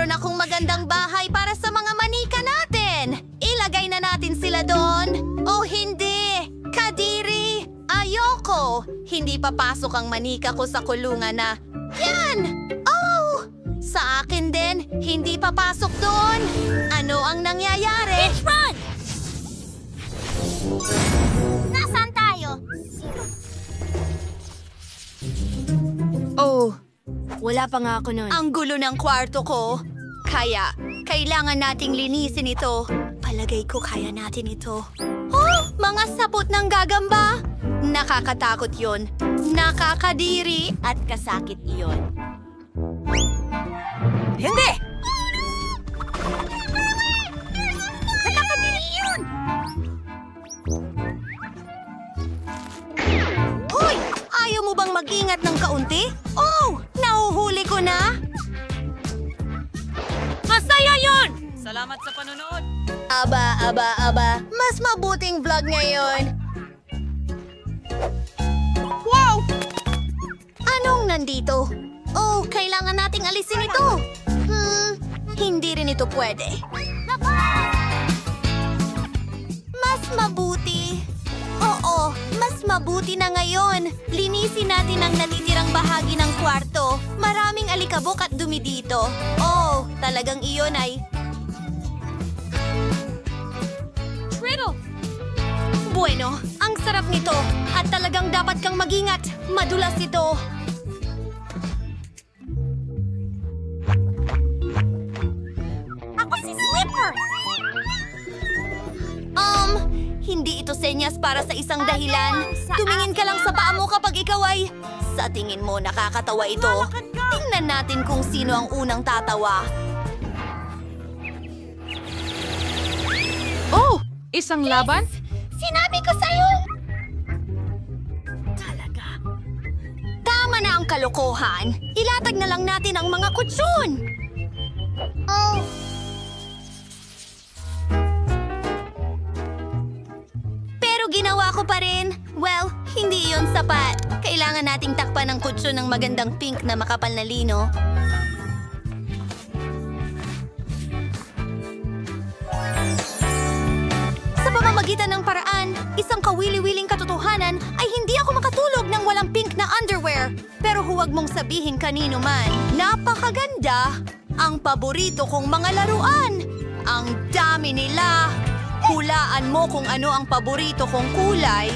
Mayroon akong magandang bahay para sa mga manika natin. Ilagay na natin sila doon. O hindi! Kadiri! Ayoko! Hindi papasok ang manika ko sa kulungan na... Yan! Oh! Sa akin din, hindi papasok doon. Ano ang nangyayari? Bitch, run! Nasaan tayo? Oh, wala pa nga ako nun. Ang gulo ng kwarto ko. Kaya, kailangan nating linisin ito. Palagay ko kaya natin ito. Oh, mga sapot ng gagamba. Nakakatakot yon. Nakakadiri at kasakit iyon. Hindi! Nakakadiri yun! Hoy! Ayaw mo bang mag-ingat ng kaunti? Oh! Nahuhuli ko na! Masaya yun! Salamat sa panonood! Aba. Mas mabuting vlog ngayon. Wow! Anong nandito? Oh, kailangan nating alisin ito. Hindi rin ito pwede. Mas mabuti. Oo, mas mabuti na ngayon. Linisin natin ang natitirang bahagi ng kwarto. Maraming alikabok at dumi dito. Oh, talagang iyon ay... Riddle! Bueno, ang sarap nito. At talagang dapat kang magingat. Madulas ito. Ako si Slipper! Hindi ito senyas para sa isang dahilan. Tumingin ka lang sa paa mo kapag ikaw ay... Sa tingin mo, nakakatawa ito. Tingnan natin kung sino ang unang tatawa. Oh! Isang laban? Sinabi ko sa'yo! Talaga. Tama na ang kalokohan. Ilatag na lang natin ang mga kutsyon. Oh, Pero ginawa ko pa rin. Well, hindi iyon sapat. Kailangan nating takpan ng kutsyon ng magandang pink na makapal na lino. Sa pamamagitan ng paraan, isang kawili-wiling katotohanan ay hindi ako makatulog ng walang pink na underwear. Pero huwag mong sabihin kanino man. Napakaganda! Ang paborito kong mga laruan! Ang dami nila! Hulaan mo kung ano ang paborito kong kulay.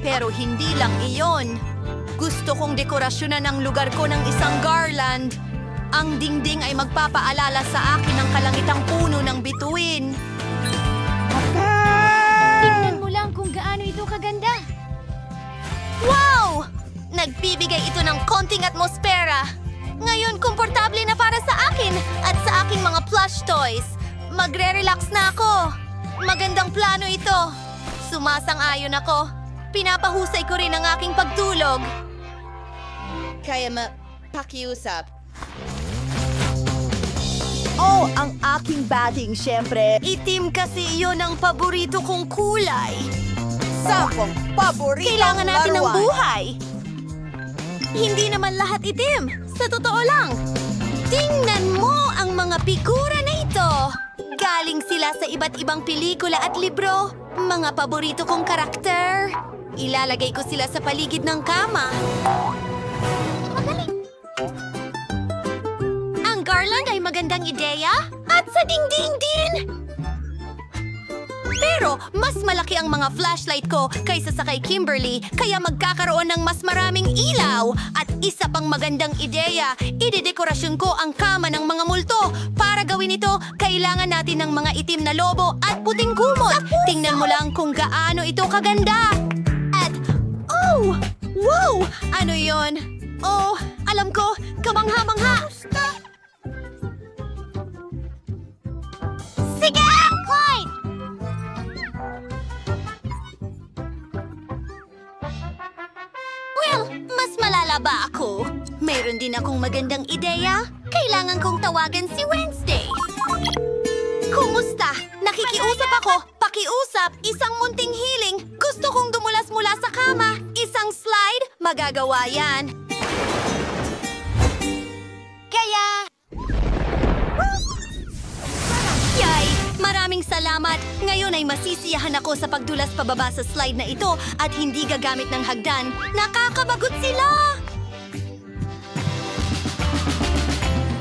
Pero hindi lang iyon. Gusto kong dekorasyonan ang lugar ko ng isang garland. Ang dingding ay magpapaalala sa akin ng kalangitang puno ng bituin. tingnan mo lang kung gaano ito kaganda. Wow! Nagbibigay ito ng konting atmosfera. Ngayon, komportable na para sa akin at sa aking mga plush toys. Magre-relax na ako. Magandang plano ito. Sumasang-ayon ako. Pinapahusay ko rin ang aking pagtulog. Kaya pakiusap. Oh, ang aking batting, syempre. Itim kasi iyon ang paborito kong kulay. Sakong paborito Kailangan natin ng buhay. Hindi naman lahat itim. Sa totoo lang. Tingnan mo ang mga figura na ito. Galing sila sa iba't ibang pelikula at libro. Mga paborito kong karakter. Ilalagay ko sila sa paligid ng kama. Ang garland ay magandang ideya at sa dingding din. Pero mas malaki ang mga flashlight ko kaysa sa kay Kimberly, kaya magkakaroon ng mas maraming ilaw. At isa pang magandang ideya, idedekorasyon ko ang kama ng mga multo. Para gawin ito, kailangan natin ng mga itim na lobo at puting kumot. Tingnan mo lang kung gaano ito kaganda. At, oh! Wow! Ano yon? Oh, alam ko, kamangha-mangha. Sige! Clyde! Well, mas malala ba ako? Mayroon din akong magandang ideya. Kailangan kong tawagan si Wednesday. Kumusta? Nakikiusap ako. Pakiusap, isang munting hiling. Gusto kong dumulas mula sa kama. Isang slide, magagawa yan. Kaya... Salamat! Ngayon ay masisiyahan ako sa pagdulas pababa sa slide na ito at hindi gagamit ng hagdan. Nakakabagot sila!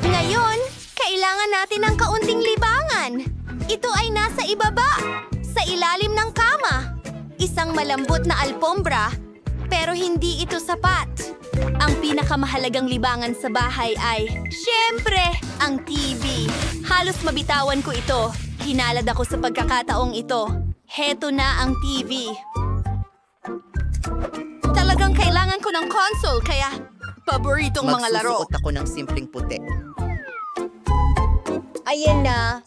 Ngayon, kailangan natin ng kaunting libangan. Ito ay nasa ibaba, sa ilalim ng kama. Isang malambot na alpombra, pero hindi ito sapat. Ang pinakamahalagang libangan sa bahay ay, syempre, ang TV. Halos mabitawan ko ito. Hinalad ako sa pagkakataong ito. Heto na ang TV. Talagang kailangan ko ng console, kaya paboritong mga laro. Magsusuot ako ng simpleng puti. Ayan na.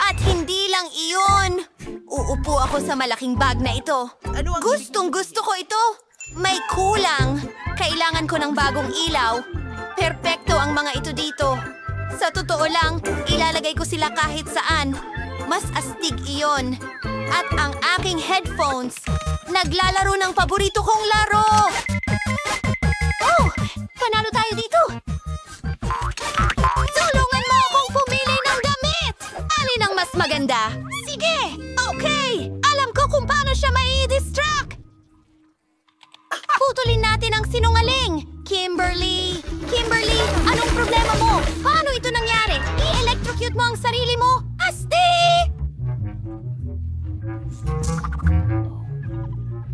At hindi lang iyon. Uupo ako sa malaking bag na ito. Gustong-gusto ko ito. May kulang. Kailangan ko ng bagong ilaw. Perpekto ang mga ito dito. Sa totoo lang, ilalagay ko sila kahit saan. Mas astig iyon. At ang aking headphones. Naglalaro ng paborito kong laro. Oh! Panalo tayo dito. Tulungan mo akong pumili ng damit! Alin ang mas maganda? Sige! Okay! Alam ko kung paano siya mai-distract! Putulin natin ang sinungaling! Kimberly! Kimberly! Anong problema mo? Paano ito nangyari? I-electrocute mo ang sarili mo? Asti!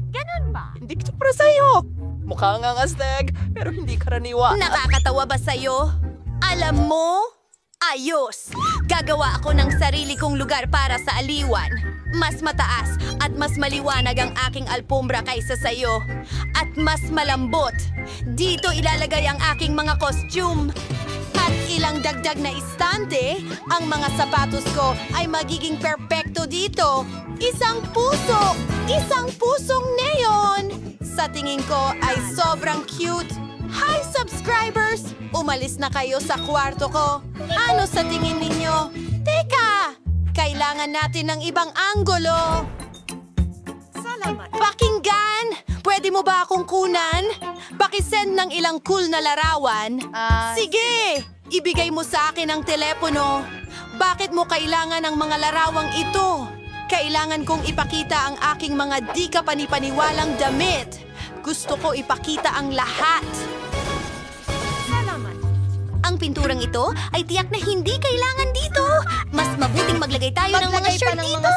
Ganun ba? Hindi ito para sa'yo. Mukha nga astig, pero hindi karaniwa. Nakakatawa ba sa'yo? Alam mo? Ayos! Gagawa ako ng sarili kong lugar para sa aliwan. Mas mataas at mas maliwanag ang aking alpombra kaysa sa'yo. At mas malambot. Dito ilalagay ang aking mga costume. At ilang dagdag na istante, ang mga sapatos ko ay magiging perpekto dito. Isang puso! Isang pusong neon! Sa tingin ko ay sobrang cute. Hi, subscribers! Umalis na kayo sa kwarto ko. Ano sa tingin ninyo? Teka! Kailangan natin ng ibang anggulo. Salamat. Pakinggan! Pwede mo ba akong kunan? Pakisend ng ilang cool na larawan. Sige! Ibigay mo sa akin ang telepono. Bakit mo kailangan ng mga larawang ito? Kailangan kong ipakita ang aking mga di kapanipaniwalang damit. Gusto ko ipakita ang lahat. Salamat. Ang pinturang ito ay tiyak na hindi kailangan dito. Mas mabuting maglagay tayo ng mga shirt dito.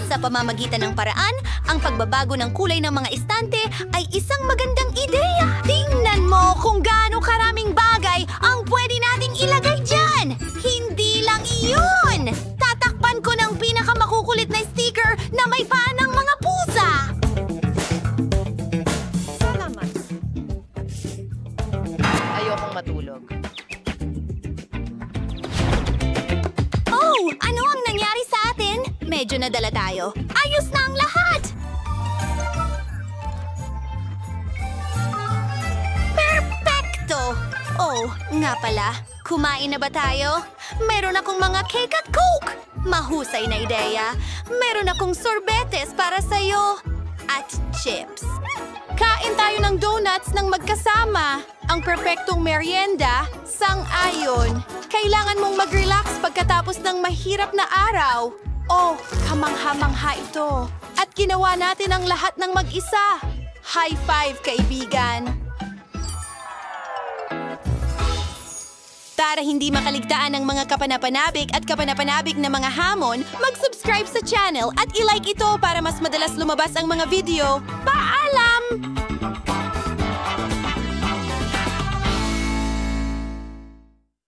Sa pamamagitan ng paraan, ang pagbabago ng kulay ng mga estante ay isang magandang ideya. Tingnan mo kung gaano karaming bagay ang pwede nating ilagay dyan. Hindi lang iyon. Tatakpan ko ng pinakamakukulit na sticker na may paa ng mga pusa. Ayokong matulog. Oh, ano ang nangyari sa atin? Medyo nadala tayo. Ayos na ang lahat! Perfecto! Oh, nga pala. Kumain na ba tayo? Meron akong mga cake at coke! Mahusay na ideya. Meron akong sorbetes para sa'yo. At chips. Kain tayo ng donuts ng magkasama. Ang perpektong merienda, sang-ayon. Kailangan mong mag-relax pagkatapos ng mahirap na araw. Oh, kamangha-mangha ito. At ginawa natin ang lahat ng mag-isa. High five, kaibigan. Para hindi makaligtaan ng mga kapanapanabik at kapanapanabik na mga hamon, mag-subscribe sa channel at i-like ito para mas madalas lumabas ang mga video. Paalam!